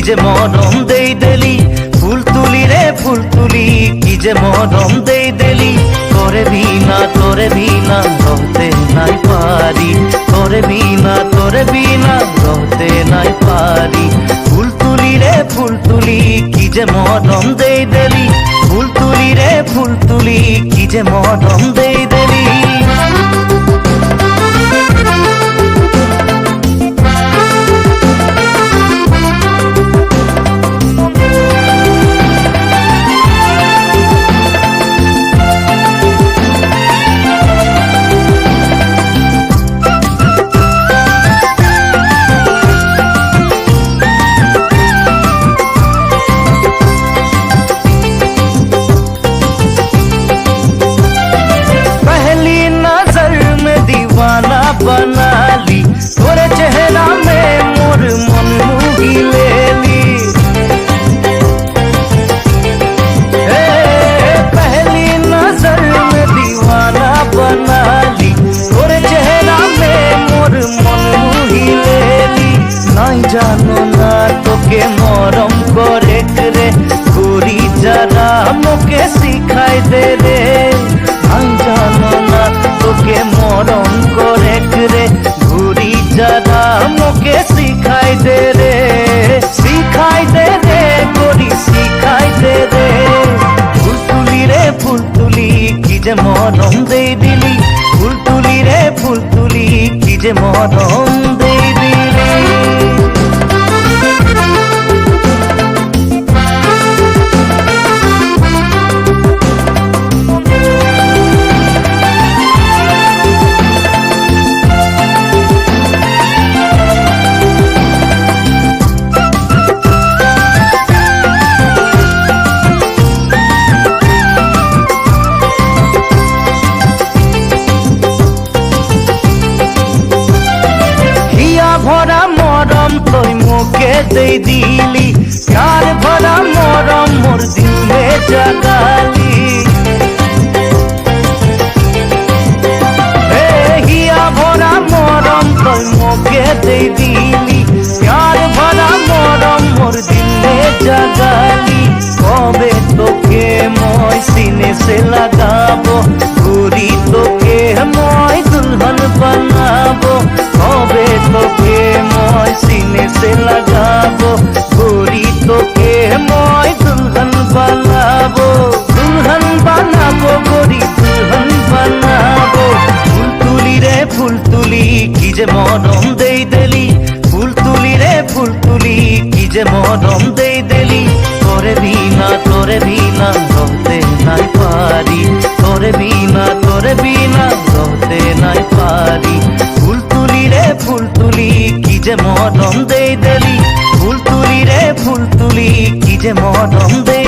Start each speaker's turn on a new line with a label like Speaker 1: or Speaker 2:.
Speaker 1: যে মরম দেই দেলি, ফুল তুলি রে ফুল তুলি কি যে মরম দেই দেলি। তোরে বিনা রহতে নাই পারি, তোরে বিনা রহতে নাই পারি। ফুল তুলি রে ফুল তুলি কি যে মরম দেই দেলি, ফুল তুলি রে ফুল তুলি কি যে মরম দেই দেলি। बना ली तोरे चेहरा में मोर मन मुही लेली। पहली नजर में दीवाना बना ली तोरे चेहरा में मोर मन मुही लेली। नहीं जानो ना तोके मरम करे रे गोरी जरा मोके सिखाई दे रे। नहीं जानो ना तोके मरम करे रे घूरी जरा मोके सिखाई दे रे, सिखाई दे रे गोरी सिखाई दे रे। फूल तुली रे फूल तुली की जे मरम दे दिली, फूल तुली रे फूल तुली की जे मरम दे दिली। भरा मरम तोय मोके दे दिली, प्यार भरा मरम मोर दिल में जगाली। हिया भरा मरम तोय मोके दे दिली, प्यार भरा मरम मोर दिल में जगाली। कबे तोके मोय सीने से लगाबो, गोरी तोके मोय दुल्हन बनाबो। कबे तोके मोय सीने से लगाबो, गोरी तोके मोय दुल्हन बनाबो। दुल्हन बनाबो गोरी दुल्हन बनाबो। फूल तुली रे फूल तुली की जे मरम दे देली, फूल तुली रे फूल तुली की जे मरम दे देली। तोरे बिना रहते নাই पारी, तोरे बिना रहते নাই पारी। फूल तुली रे फूल तुली की जे मरम दे देली, फूल तुली रे फूल तुली की जे मरम दे